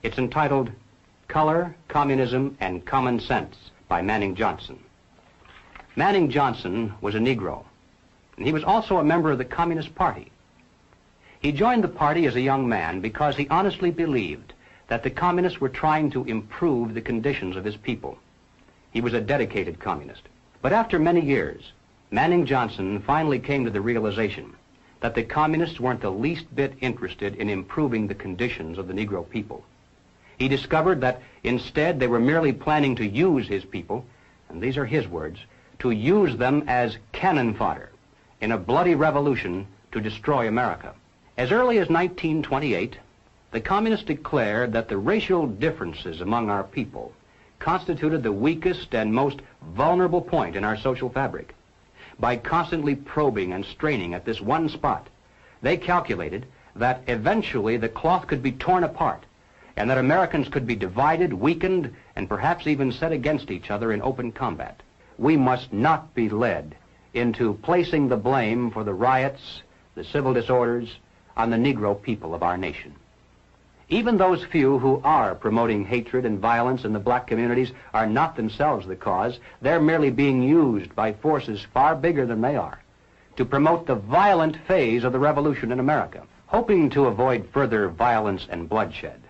It's entitled Color, Communism, and Common Sense by Manning Johnson. Manning Johnson was a Negro, and he was also a member of the Communist Party. He joined the party as a young man because he honestly believed that the communists were trying to improve the conditions of his people. He was a dedicated communist. But after many years, Manning Johnson finally came to the realization that the communists weren't the least bit interested in improving the conditions of the Negro people. He discovered that instead they were merely planning to use his people, and these are his words, to use them as cannon fodder in a bloody revolution to destroy America. As early as 1928, the communists declared that the racial differences among our people constituted the weakest and most vulnerable point in our social fabric. By constantly probing and straining at this one spot, they calculated that eventually the cloth could be torn apart and that Americans could be divided, weakened, and perhaps even set against each other in open combat. We must not be led into placing the blame for the riots, the civil disorders, on the Negro people of our nation. Even those few who are promoting hatred and violence in the black communities are not themselves the cause. They're merely being used by forces far bigger than they are to promote the violent phase of the revolution in America. Hoping to avoid further violence and bloodshed,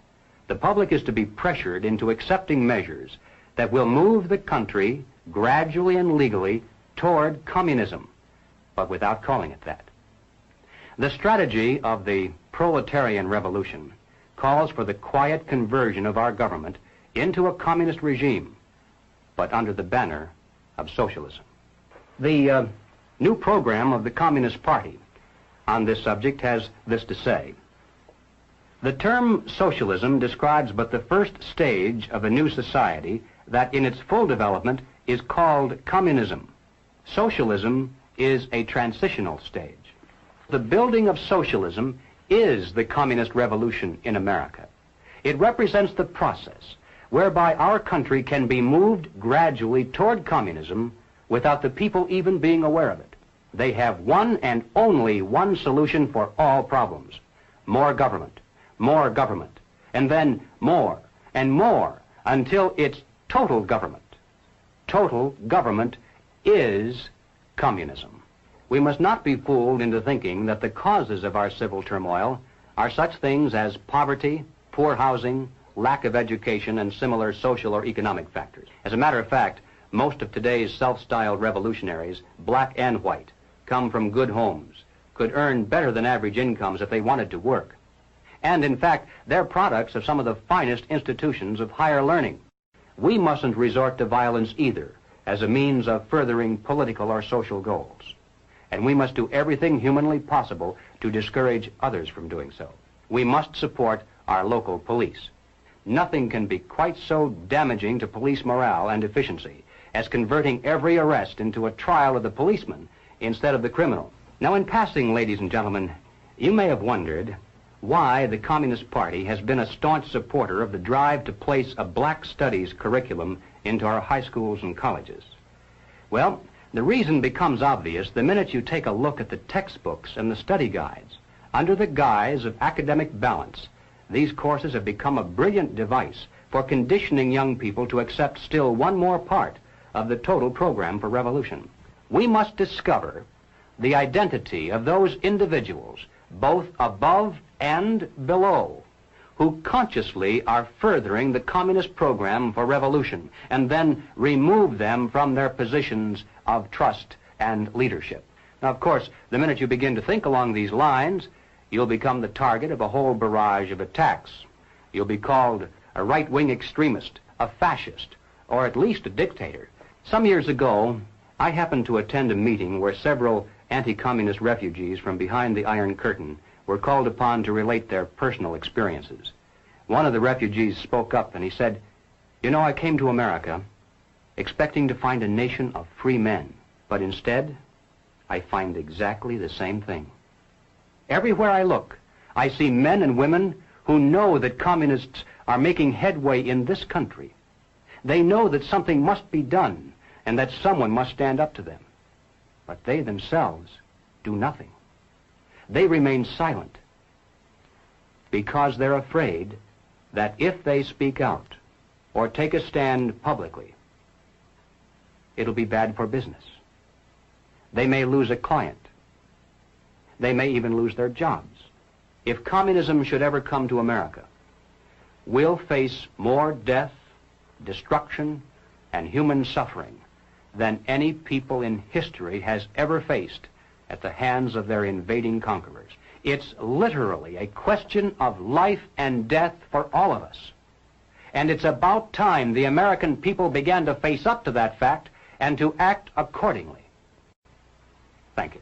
the public is to be pressured into accepting measures that will move the country gradually and legally toward communism, but without calling it that. The strategy of the proletarian revolution calls for the quiet conversion of our government into a communist regime, but under the banner of socialism. The new program of the Communist Party on this subject has this to say. The term socialism describes but the first stage of a new society that in its full development is called communism. Socialism is a transitional stage. The building of socialism is the communist revolution in America. It represents the process whereby our country can be moved gradually toward communism without the people even being aware of it. They have one and only one solution for all problems: more government, and then more and more until it's total government. Total government is communism. We must not be fooled into thinking that the causes of our civil turmoil are such things as poverty, poor housing, lack of education, and similar social or economic factors. As a matter of fact, most of today's self-styled revolutionaries, black and white, come from good homes, could earn better than average incomes if they wanted to work. And in fact, they're products of some of the finest institutions of higher learning. We mustn't resort to violence either as a means of furthering political or social goals. And we must do everything humanly possible to discourage others from doing so. We must support our local police. Nothing can be quite so damaging to police morale and efficiency as converting every arrest into a trial of the policeman instead of the criminal. Now, in passing, ladies and gentlemen, you may have wondered why the Communist Party has been a staunch supporter of the drive to place a black studies curriculum into our high schools and colleges. Well, the reason becomes obvious the minute you take a look at the textbooks and the study guides. Under the guise of academic balance, these courses have become a brilliant device for conditioning young people to accept still one more part of the total program for revolution. We must discover the identity of those individuals, both above and below, who consciously are furthering the communist program for revolution, and then remove them from their positions of trust and leadership. Now, of course, the minute you begin to think along these lines, you'll become the target of a whole barrage of attacks. You'll be called a right-wing extremist, a fascist, or at least a dictator. Some years ago, I happened to attend a meeting where several anti-communist refugees from behind the Iron Curtain were called upon to relate their personal experiences. One of the refugees spoke up and he said, "You know, I came to America expecting to find a nation of free men, but instead, I find exactly the same thing. Everywhere I look, I see men and women who know that communists are making headway in this country. They know that something must be done and that someone must stand up to them. But they themselves do nothing. They remain silent because they're afraid that if they speak out or take a stand publicly, it'll be bad for business. They may lose a client. They may even lose their jobs. If communism should ever come to America, we'll face more death, destruction, and human suffering than any people in history has ever faced at the hands of their invading conquerors. It's literally a question of life and death for all of us. And it's about time the American people began to face up to that fact and to act accordingly. Thank you.